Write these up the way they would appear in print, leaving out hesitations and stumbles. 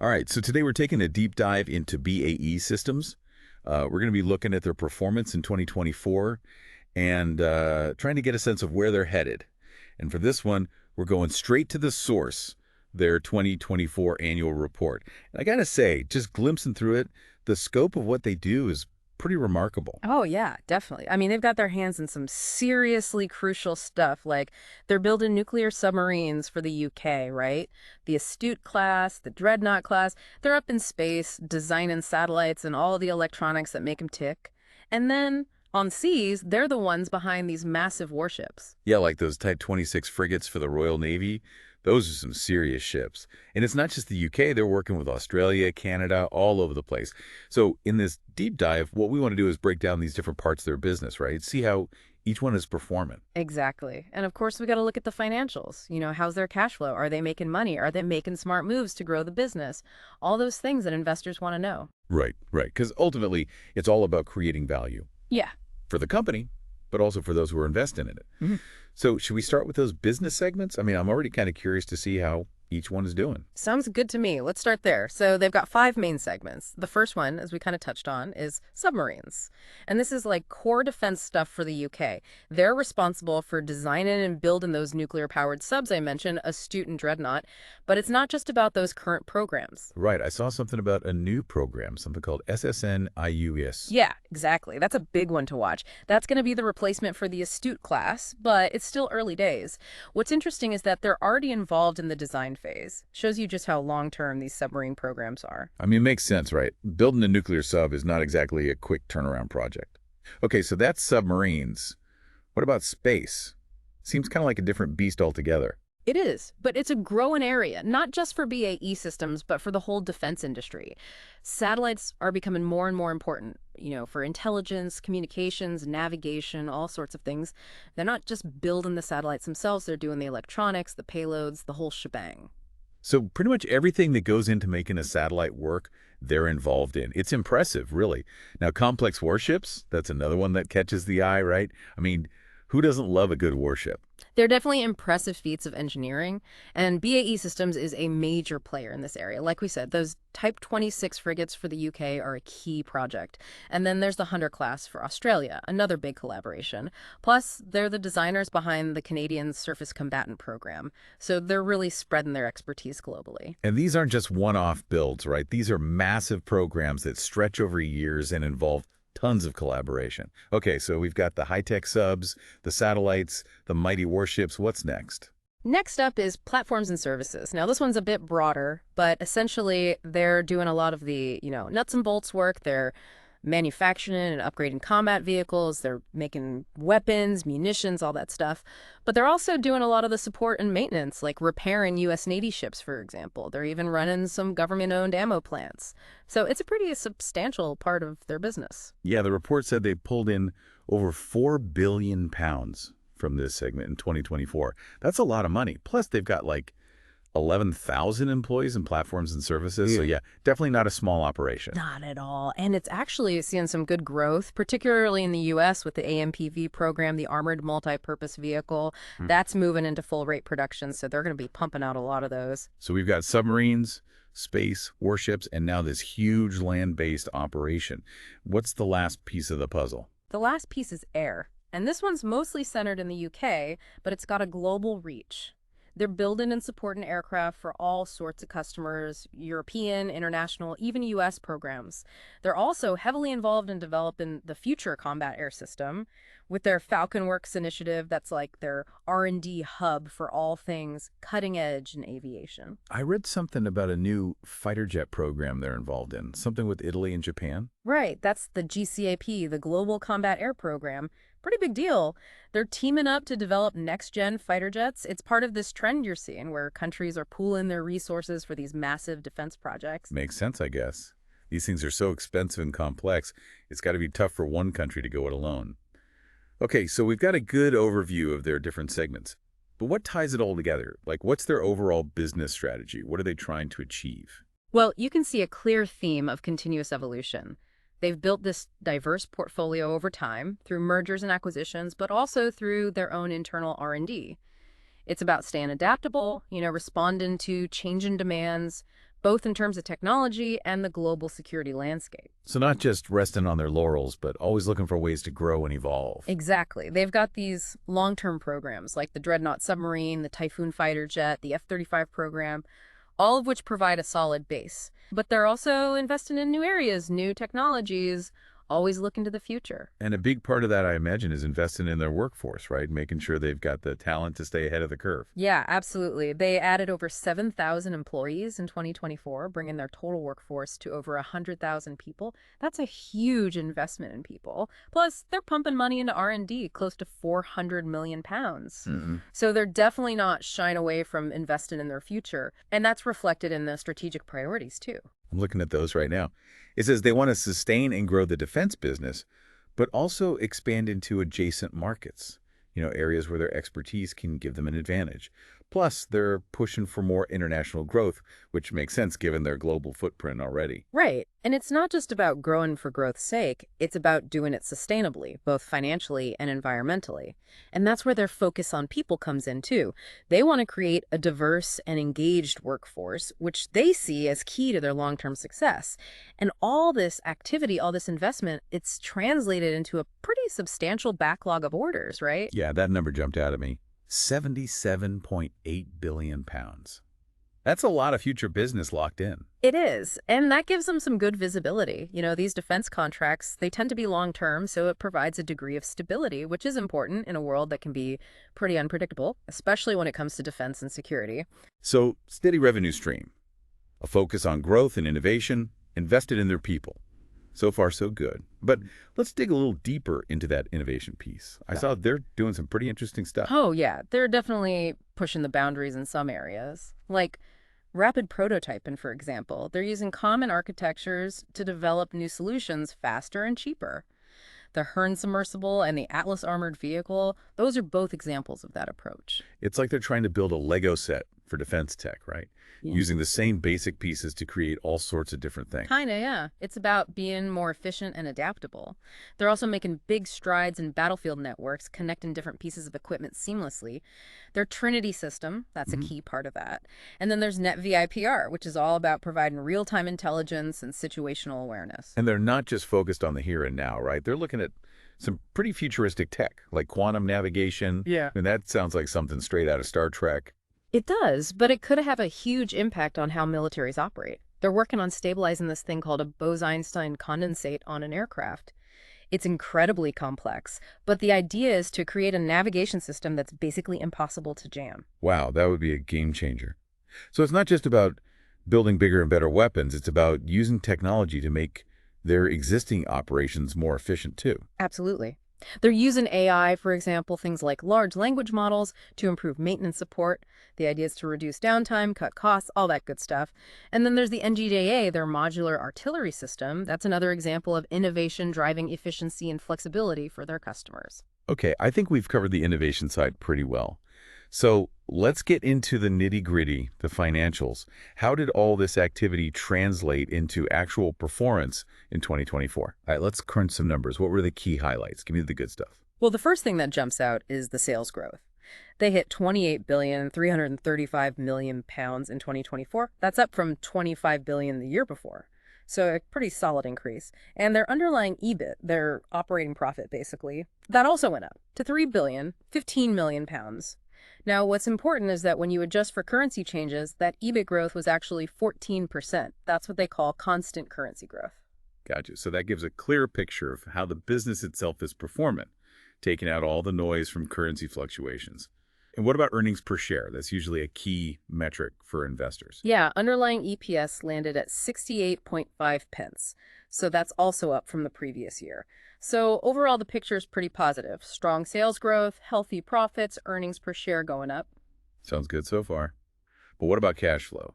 All right, so today we're taking a deep dive into BAE Systems. We're going to be looking at their performance in 2024 and trying to get a sense of where they're headed. And for this one, we're going straight to the source, their 2024 annual report. And I got to say, just glimpsing through it, the scope of what they do is pretty remarkable. Oh, yeah, definitely. I mean, they've got their hands in some seriously crucial stuff, like they're building nuclear submarines for the UK, right? The Astute class, the Dreadnought class, they're up in space, designing satellites and all the electronics that make them tick. And then on seas, they're the ones behind these massive warships. Yeah, like those Type 26 frigates for the Royal Navy. Those are some serious ships. And it's not just the UK, they're working with Australia, Canada, all over the place. So in this deep dive, what we want to do is break down these different parts of their business, right? See how each one is performing. Exactly. And of course, we got to look at the financials. How's their cash flow? Are they making money? Are they making smart moves to grow the business? All those things that investors want to know. Right, right. Because ultimately, it's all about creating value Yeah. for the company, but also for those who are investing in it. Mhm. So should we start with those business segments? I mean, I'm already kind of curious to see how each one is doing. Sounds good to me. Let's start there. So they've got five main segments. The first one, as we kind of touched on, is submarines. And this is like core defense stuff for the UK. They're responsible for designing and building those nuclear-powered subs I mentioned, Astute and Dreadnought. But it's not just about those current programs. Right. I saw something about a new program, something called SSN-IUS. Yeah, exactly. That's a big one to watch. That's going to be the replacement for the Astute class, but it's still early days. What's interesting is that they're already involved in the design phase. Shows you just how long-term these submarine programs are. I mean, it makes sense, right? Building a nuclear sub is not exactly a quick turnaround project. Okay, so that's submarines. What about space? Seems kind of like a different beast altogether. It is, but it's a growing area, not just for BAE Systems, but for the whole defense industry. Satellites are becoming more and more important, for intelligence, communications, navigation, all sorts of things. They're not just building the satellites themselves, they're doing the electronics, the payloads, the whole shebang. So pretty much everything that goes into making a satellite work, they're involved in. It's impressive, really. Now, complex warships, that's another one that catches the eye, right? I mean, who doesn't love a good warship? They're definitely impressive feats of engineering, and BAE Systems is a major player in this area. Like we said, those Type 26 frigates for the UK are a key project. And then there's the Hunter class for Australia, another big collaboration. Plus, they're the designers behind the Canadian Surface Combatant program, so they're really spreading their expertise globally. And these aren't just one-off builds, right? These are massive programs that stretch over years and involve tons of collaboration. Okay, so we've got the high-tech subs, the satellites, the mighty warships. What's next? Next up is platforms and services. Now, this one's a bit broader, but essentially they're doing a lot of the, nuts and bolts work. They're manufacturing and upgrading combat vehicles. They're making weapons, munitions, all that stuff. But they're also doing a lot of the support and maintenance, like repairing U.S. Navy ships, for example. They're even running some government-owned ammo plants. So it's a pretty substantial part of their business. Yeah, the report said they pulled in over 4 billion pounds from this segment in 2024. That's a lot of money. Plus, they've got like 11,000 employees in platforms and services. So yeah, definitely not a small operation. Not at all. And it's actually seeing some good growth, particularly in the U.S. with the AMPV program, the Armored Multi-Purpose Vehicle. That's moving into full rate production, so they're going to be pumping out a lot of those. So we've got submarines, space, warships, and now this huge land-based operation. What's the last piece of the puzzle? The last piece is air. And this one's mostly centered in the UK, but it's got a global reach. They're building and supporting aircraft for all sorts of customers, European, international, even U.S. programs. They're also heavily involved in developing the future combat air system with their Falcon Works initiative. That's like their R&D hub for all things cutting edge in aviation. I read something about a new fighter jet program they're involved in, something with Italy and Japan. Right, that's the GCAP, the Global Combat Air Program. Pretty big deal. They're teaming up to develop next-gen fighter jets. It's part of this trend you're seeing where countries are pooling their resources for these massive defense projects. Makes sense, I guess. These things are so expensive and complex, it's got to be tough for one country to go it alone. Okay, so we've got a good overview of their different segments. But what ties it all together? Like, what's their overall business strategy? What are they trying to achieve? Well, you can see a clear theme of continuous evolution. They've built this diverse portfolio over time through mergers and acquisitions, but also through their own internal R&D. It's about staying adaptable, responding to changing demands, both in terms of technology and the global security landscape. So not just resting on their laurels, but always looking for ways to grow and evolve. Exactly. They've got these long-term programs like the Dreadnought submarine, the Typhoon fighter jet, the F-35 program, all of which provide a solid base. But they're also investing in new areas, new technologies, always looking to the future. And a big part of that, I imagine, is investing in their workforce, right? Making sure they've got the talent to stay ahead of the curve. Yeah, absolutely. They added over 7,000 employees in 2024, bringing their total workforce to over 100,000 people. That's a huge investment in people. Plus, they're pumping money into R&D, close to 400 million pounds. Mm-hmm. So they're definitely not shying away from investing in their future. And that's reflected in the strategic priorities, too. I'm looking at those right now. It says they want to sustain and grow the defense business, but also expand into adjacent markets, areas where their expertise can give them an advantage. Plus, they're pushing for more international growth, which makes sense given their global footprint already. Right. And it's not just about growing for growth's sake. It's about doing it sustainably, both financially and environmentally. And that's where their focus on people comes in, too. They want to create a diverse and engaged workforce, which they see as key to their long-term success. And all this activity, all this investment, it's translated into a pretty substantial backlog of orders, right? Yeah, that number jumped out at me. 77.8 billion pounds. That's a lot of future business locked in. It is, and that gives them some good visibility. These defense contracts, they tend to be long-term, so it provides a degree of stability, which is important in a world that can be pretty unpredictable, especially when it comes to defense and security. So, steady revenue stream, a focus on growth and innovation, invested in their people. So far, so good. But let's dig a little deeper into that innovation piece. I saw they're doing some pretty interesting stuff. Oh, yeah, they're definitely pushing the boundaries in some areas. Like rapid prototyping, for example. They're using common architectures to develop new solutions faster and cheaper. The Hearn submersible and the Atlas armored vehicle, those are both examples of that approach. It's like they're trying to build a Lego set for defense tech, right? Yeah. Using the same basic pieces to create all sorts of different things. Kinda, yeah. It's about being more efficient and adaptable. They're also making big strides in battlefield networks, connecting different pieces of equipment seamlessly. Their Trinity system, that's a key part of that. And then there's NetVIPR, which is all about providing real-time intelligence and situational awareness. And they're not just focused on the here and now, right? They're looking at some pretty futuristic tech, like quantum navigation. Yeah. And that sounds like something straight out of Star Trek. It does, but it could have a huge impact on how militaries operate. They're working on stabilizing this thing called a Bose-Einstein condensate on an aircraft. It's incredibly complex, but the idea is to create a navigation system that's basically impossible to jam. Wow, that would be a game changer. So it's not just about building bigger and better weapons. It's about using technology to make their existing operations more efficient, too. Absolutely. They're using AI, for example, things like large language models to improve maintenance support. The idea is to reduce downtime, cut costs, all that good stuff. And then there's the NGJA, their modular artillery system. That's another example of innovation driving efficiency and flexibility for their customers. Okay, I think we've covered the innovation side pretty well. So let's get into the nitty-gritty, the financials. How did all this activity translate into actual performance in 2024? All right, let's crunch some numbers. What were the key highlights? Give me the good stuff. Well, the first thing that jumps out is the sales growth. They hit 28,335 million pounds in 2024. That's up from 25 billion the year before. So a pretty solid increase. And their underlying EBIT, their operating profit basically, that also went up to 3 billion, 15 million pounds. Now, what's important is that when you adjust for currency changes, that EBIT growth was actually 14%. That's what they call constant currency growth. Gotcha. So that gives a clear picture of how the business itself is performing, taking out all the noise from currency fluctuations. And what about earnings per share? That's usually a key metric for investors. Yeah, underlying EPS landed at 68.5 pence. So that's also up from the previous year. So overall, the picture is pretty positive. Strong sales growth, healthy profits, earnings per share going up. Sounds good so far. But what about cash flow?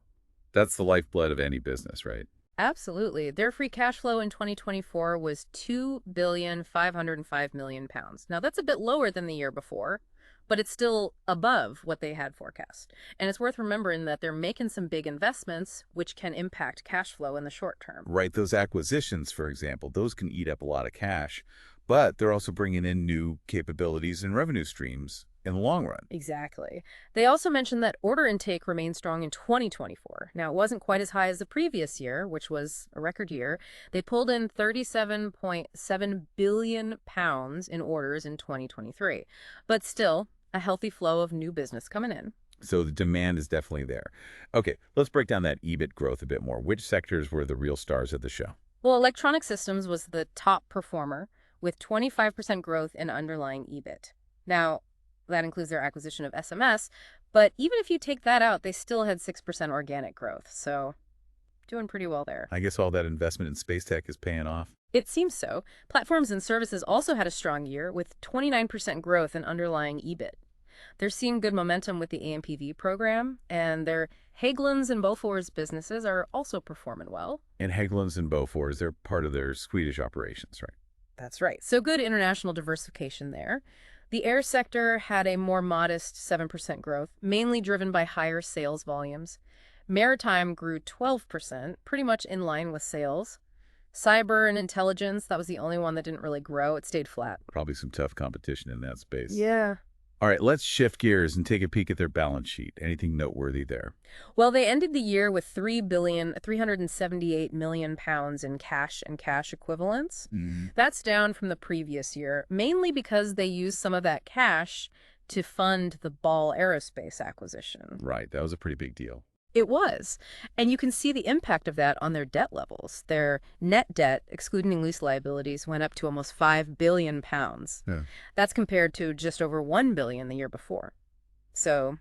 That's the lifeblood of any business, right? Absolutely. Their free cash flow in 2024 was 2,505 million pounds. Now, that's a bit lower than the year before, but it's still above what they had forecast. And it's worth remembering that they're making some big investments, which can impact cash flow in the short term. Right, those acquisitions, for example, those can eat up a lot of cash, but they're also bringing in new capabilities and revenue streams in the long run. Exactly. They also mentioned that order intake remained strong in 2024. Now, it wasn't quite as high as the previous year, which was a record year. They pulled in 37.7 billion pounds in orders in 2023, but still a healthy flow of new business coming in. So the demand is definitely there. Okay, let's break down that EBIT growth a bit more. Which sectors were the real stars of the show? Well, Electronic Systems was the top performer with 25% growth in underlying EBIT. Now, that includes their acquisition of SMS, but even if you take that out, they still had 6% organic growth. So, doing pretty well there. I guess all that investment in space tech is paying off. It seems so. Platforms and Services also had a strong year with 29% growth in underlying EBIT. They're seeing good momentum with the AMPV program, and their Hägglunds and Bofors businesses are also performing well. And Hägglunds and Bofors, they're part of their Swedish operations, right? That's right. So good international diversification there. The air sector had a more modest 7% growth, mainly driven by higher sales volumes. Maritime grew 12%, pretty much in line with sales. Cyber and intelligence, that was the only one that didn't really grow. It stayed flat. Probably some tough competition in that space. Yeah. All right, let's shift gears and take a peek at their balance sheet. Anything noteworthy there? Well, they ended the year with 3,378 million pounds in cash and cash equivalents. That's down from the previous year, mainly because they used some of that cash to fund the Ball Aerospace acquisition. Right, that was a pretty big deal. It was. And you can see the impact of that on their debt levels. Their net debt, excluding lease liabilities, went up to almost 5 billion pounds. Yeah. That's compared to just over 1 billion the year before. So,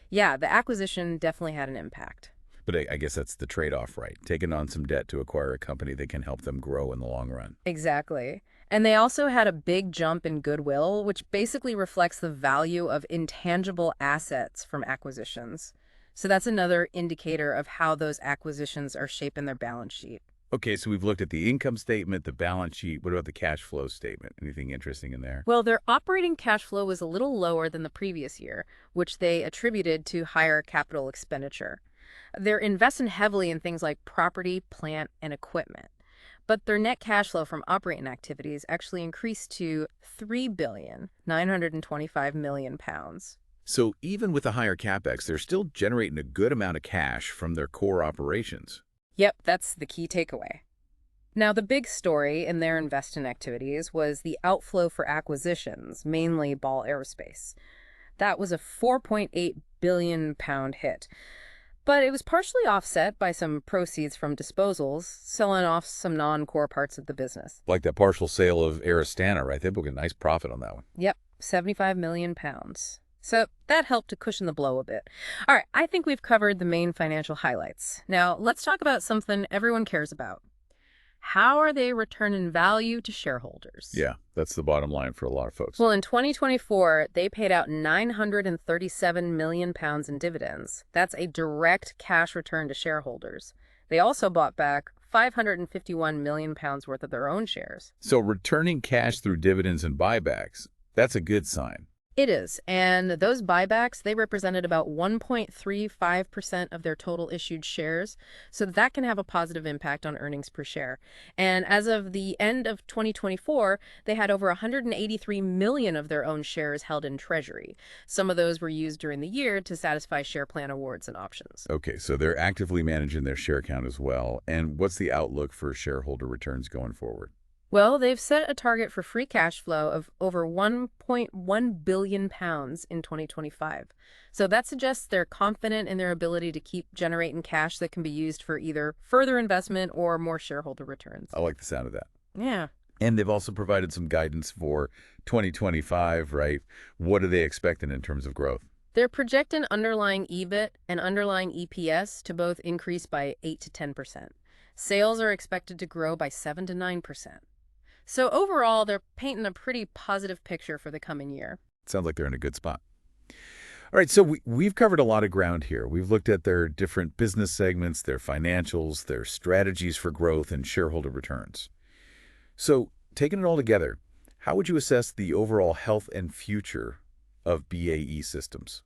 yeah, the acquisition definitely had an impact. But I guess that's the trade-off, right? Taking on some debt to acquire a company that can help them grow in the long run. Exactly. And they also had a big jump in goodwill, which basically reflects the value of intangible assets from acquisitions. So that's another indicator of how those acquisitions are shaping their balance sheet. Okay, so we've looked at the income statement, the balance sheet. What about the cash flow statement? Anything interesting in there? Well, their operating cash flow was a little lower than the previous year, which they attributed to higher capital expenditure. They're investing heavily in things like property, plant, and equipment. But their net cash flow from operating activities actually increased to 3,925 million pounds. So even with the higher capex, they're still generating a good amount of cash from their core operations. Yep, that's the key takeaway. Now, the big story in their investing activities was the outflow for acquisitions, mainly Ball Aerospace. That was a 4.8 billion pound hit. But it was partially offset by some proceeds from disposals, selling off some non-core parts of the business. Like that partial sale of Aristana, right? They booked a nice profit on that one. Yep, 75 million pounds. So that helped to cushion the blow a bit. All right, I think we've covered the main financial highlights. Now, let's talk about something everyone cares about. How are they returning value to shareholders? Yeah, that's the bottom line for a lot of folks. Well, in 2024, they paid out 937 million pounds in dividends. That's a direct cash return to shareholders. They also bought back 551 million pounds worth of their own shares. So returning cash through dividends and buybacks, that's a good sign. It is, and those buybacks, they represented about 1.35% of their total issued shares, so that can have a positive impact on earnings per share. And as of the end of 2024, they had over 183 million of their own shares held in treasury. Some of those were used during the year to satisfy share plan awards and options. Okay, so they're actively managing their share count as well. And what's the outlook for shareholder returns going forward? Well, they've set a target for free cash flow of over 1.1 billion pounds in 2025. So that suggests they're confident in their ability to keep generating cash that can be used for either further investment or more shareholder returns. I like the sound of that. Yeah. And they've also provided some guidance for 2025, right? What are they expecting in terms of growth? They're projecting underlying EBIT and underlying EPS to both increase by 8 to 10%. Sales are expected to grow by 7 to 9%. So overall, they're painting a pretty positive picture for the coming year. Sounds like they're in a good spot. All right, so we've covered a lot of ground here. We've looked at their different business segments, their financials, their strategies for growth, and shareholder returns. So taking it all together, how would you assess the overall health and future of BAE Systems?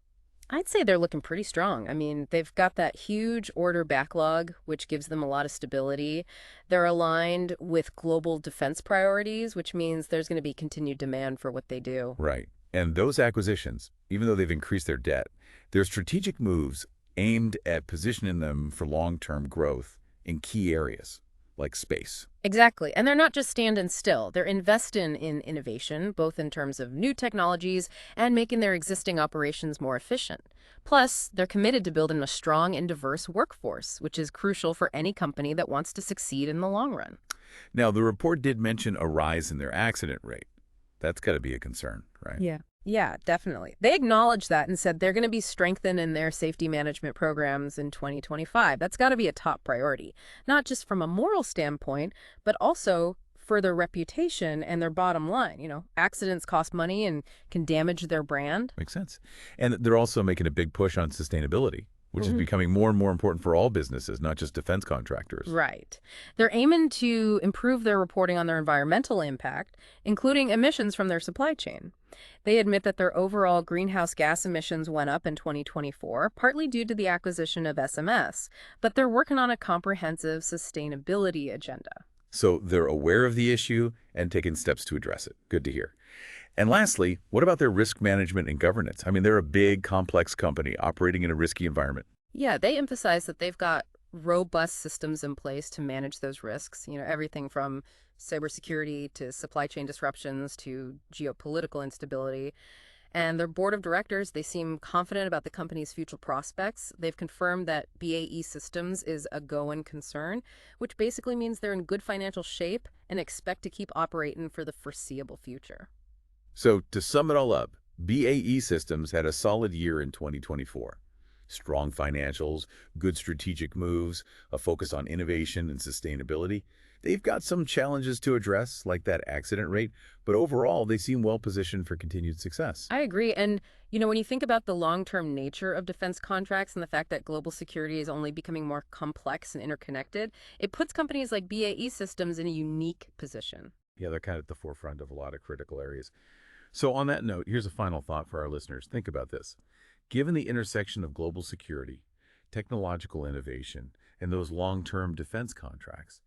I'd say they're looking pretty strong. I mean, they've got that huge order backlog, which gives them a lot of stability. They're aligned with global defense priorities, which means there's going to be continued demand for what they do. Right. And those acquisitions, even though they've increased their debt, they're strategic moves aimed at positioning them for long-term growth in key areas like space. Exactly. And they're not just standing still. They're investing in innovation, both in terms of new technologies and making their existing operations more efficient. Plus, they're committed to building a strong and diverse workforce, which is crucial for any company that wants to succeed in the long run. Now, the report did mention a rise in their accident rate. That's got to be a concern, right? Yeah. Yeah, definitely. They acknowledged that and said they're going to be strengthened in their safety management programs in 2025. That's got to be a top priority, not just from a moral standpoint, but also for their reputation and their bottom line. Accidents cost money and can damage their brand. Makes sense. And they're also making a big push on sustainability, which is becoming more and more important for all businesses, not just defense contractors. Right. They're aiming to improve their reporting on their environmental impact, including emissions from their supply chain. They admit that their overall greenhouse gas emissions went up in 2024, partly due to the acquisition of SMS, but they're working on a comprehensive sustainability agenda. So they're aware of the issue and taking steps to address it. Good to hear. And lastly, what about their risk management and governance? I mean, they're a big, complex company operating in a risky environment. Yeah, they emphasize that they've got robust systems in place to manage those risks, everything from cybersecurity to supply chain disruptions to geopolitical instability. And their board of directors, they seem confident about the company's future prospects. They've confirmed that BAE Systems is a going concern, which basically means they're in good financial shape and expect to keep operating for the foreseeable future. So to sum it all up, BAE Systems had a solid year in 2024. Strong financials, good strategic moves, a focus on innovation and sustainability. They've got some challenges to address, like that accident rate, but overall, they seem well positioned for continued success. I agree. And, when you think about the long-term nature of defense contracts and the fact that global security is only becoming more complex and interconnected, it puts companies like BAE Systems in a unique position. Yeah, they're kind of at the forefront of a lot of critical areas. So on that note, here's a final thought for our listeners. Think about this. Given the intersection of global security, technological innovation, and those long-term defense contracts,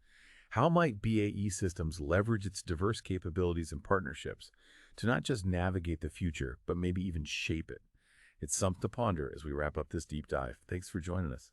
how might BAE Systems leverage its diverse capabilities and partnerships to not just navigate the future, but maybe even shape it? It's something to ponder as we wrap up this deep dive. Thanks for joining us.